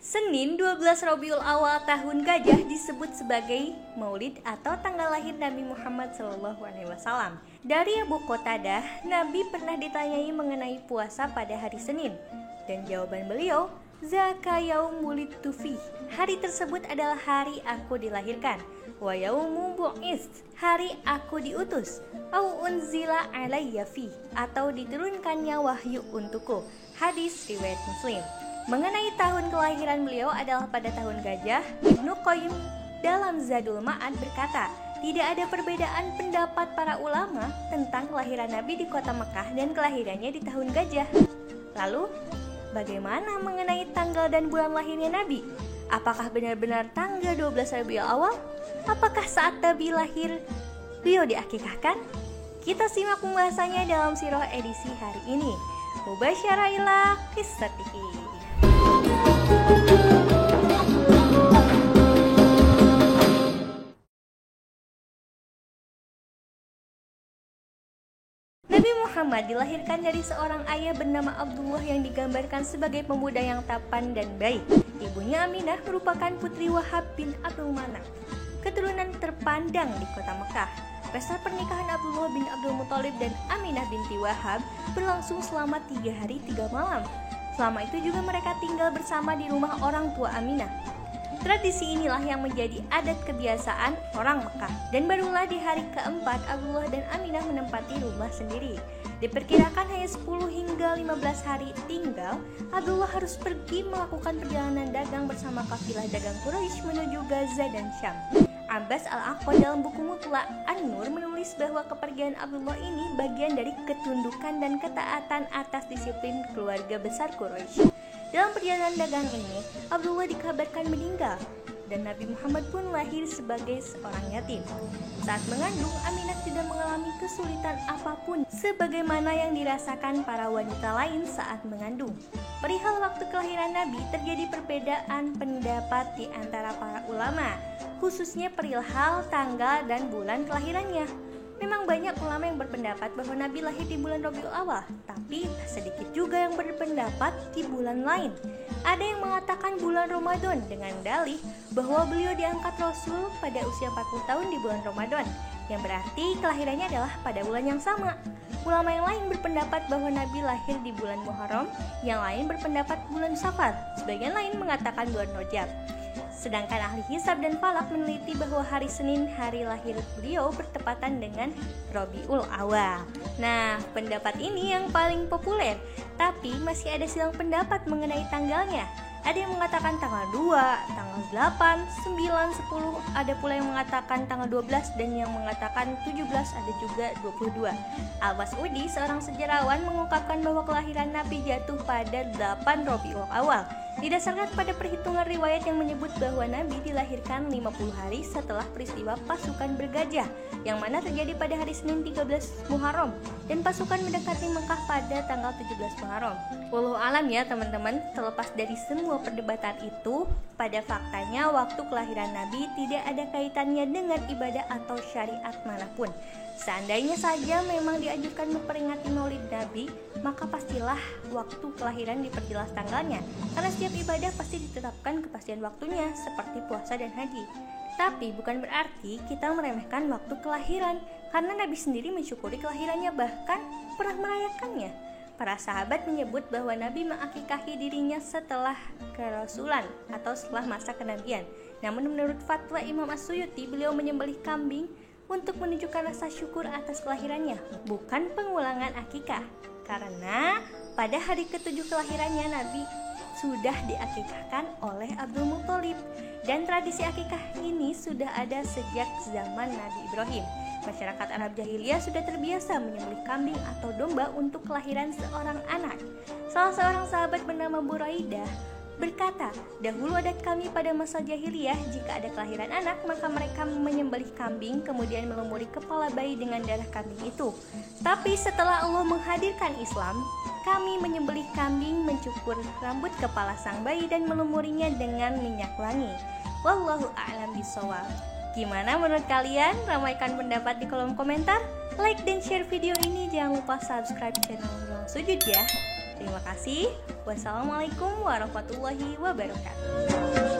Senin 12 Rabiul Awal tahun Gajah disebut sebagai Maulid atau tanggal lahir Nabi Muhammad SAW. Dari Abu Qatadah, Nabi pernah ditanyai mengenai puasa pada hari Senin, dan jawaban beliau, Zaka yaum wulidtu fi. Hari tersebut adalah hari aku dilahirkan. Wa yaumu bu'its, hari aku diutus. Au unzila alayya fi, atau diturunkannya wahyu untukku. Hadis riwayat Muslim. Mengenai tahun kelahiran beliau adalah pada tahun Gajah, Ibnu Qayyim dalam Zadul Ma'ad berkata, tidak ada perbedaan pendapat para ulama tentang kelahiran Nabi di kota Mekah dan kelahirannya di tahun Gajah. Lalu, bagaimana mengenai tanggal dan bulan lahirnya Nabi? Apakah benar-benar tanggal 12 Rabiul Awal? Apakah saat Nabi lahir beliau diakikahkan? Kita simak pembahasannya dalam Sirah edisi hari ini. Mubasyarah ila qissatihi. Nabi Muhammad dilahirkan dari seorang ayah bernama Abdullah yang digambarkan sebagai pemuda yang tampan dan baik. Ibunya Aminah merupakan putri Wahab bin Abdul Manaf, keturunan terpandang di kota Mekah. Pesta pernikahan Abdullah bin Abdul Muthalib dan Aminah binti Wahab berlangsung selama 3 hari 3 malam. Selama itu juga mereka tinggal bersama di rumah orang tua Aminah. Tradisi inilah yang menjadi adat kebiasaan orang Mekah. Dan barulah di hari keempat Abdullah dan Aminah menempati rumah sendiri. Diperkirakan hanya 10 hingga 15 hari tinggal, Abdullah harus pergi melakukan perjalanan dagang bersama kafilah dagang Quraisy menuju Gaza dan Syam. Abbas Al-Aqad dalam buku Mutlaq An-Nur menulis bahwa kepergian Abdullah ini bagian dari ketundukan dan ketaatan atas disiplin keluarga besar Quraisy. Dalam perjalanan dagang ini, Abdullah dikabarkan meninggal dan Nabi Muhammad pun lahir sebagai seorang yatim. Saat mengandung, Aminah tidak mengalami kesulitan apapun sebagaimana yang dirasakan para wanita lain saat mengandung. Perihal waktu kelahiran Nabi, terjadi perbedaan pendapat di antara para ulama, khususnya perihal tanggal dan bulan kelahirannya. Memang banyak ulama yang berpendapat bahwa Nabi lahir di bulan Rabiul Awal, tapi tak sedikit juga yang berpendapat di bulan lain. Ada yang mengatakan bulan Ramadan dengan dalih bahwa beliau diangkat Rasul pada usia 40 tahun di bulan Ramadan, yang berarti kelahirannya adalah pada bulan yang sama. Ulama yang lain berpendapat bahwa Nabi lahir di bulan Muharram, yang lain berpendapat bulan Safar, sebagian lain mengatakan bulan Rajab. Sedangkan ahli hisab dan falak meneliti bahwa hari Senin, hari lahir beliau, bertepatan dengan Rabiul Awal. Nah, pendapat ini yang paling populer, tapi masih ada silang pendapat mengenai tanggalnya. Ada yang mengatakan tanggal 2, tanggal 8, 9, 10, ada pula yang mengatakan tanggal 12 dan yang mengatakan 17, ada juga 22. Al-Mas'udi, seorang sejarawan, mengungkapkan bahwa kelahiran Nabi jatuh pada 8 Rabiul Awal. Didasarkan pada perhitungan riwayat yang menyebut bahwa Nabi dilahirkan 50 hari setelah peristiwa pasukan bergajah, yang mana terjadi pada hari Senin 13 Muharram, dan pasukan mendekati Mekah pada tanggal 17 Muharram. Wallahu alam ya teman-teman, terlepas dari semua perdebatan itu, pada faktanya waktu kelahiran Nabi tidak ada kaitannya dengan ibadah atau syariat manapun. Seandainya saja memang dianjurkan memperingati Maulid Nabi, maka pastilah waktu kelahiran diperjelas tanggalnya, karena setiap ibadah pasti ditetapkan kepastian waktunya, seperti puasa dan haji. Tapi bukan berarti kita meremehkan waktu kelahiran, karena Nabi sendiri mensyukuri kelahirannya, bahkan pernah merayakannya. Para sahabat menyebut bahwa Nabi mengakikahi dirinya setelah kerasulan atau setelah masa kenabian. Namun menurut fatwa Imam As-Suyuti, beliau menyembelih kambing untuk menunjukkan rasa syukur atas kelahirannya, bukan pengulangan akikah. Karena pada hari ke-7 kelahirannya Nabi sudah diakikahkan oleh Abdul Muthalib, dan tradisi akikah ini sudah ada sejak zaman Nabi Ibrahim. Masyarakat Arab jahiliyah sudah terbiasa menyembelih kambing atau domba untuk kelahiran seorang anak. Salah seorang sahabat bernama Buraidah berkata, dahulu adat kami pada masa jahiliyah, jika ada kelahiran anak, maka mereka menyembelih kambing, kemudian melumuri kepala bayi dengan darah kambing itu. Tapi setelah Allah menghadirkan Islam, kami menyembelih kambing, mencukur rambut kepala sang bayi dan melumurinya dengan minyak wangi. Wallahu a'lam bishawab. Gimana menurut kalian? Ramaikan pendapat di kolom komentar. Like dan share video ini, jangan lupa subscribe channel Ruang Sujud ya. Terima kasih. Wassalamualaikum warahmatullahi wabarakatuh.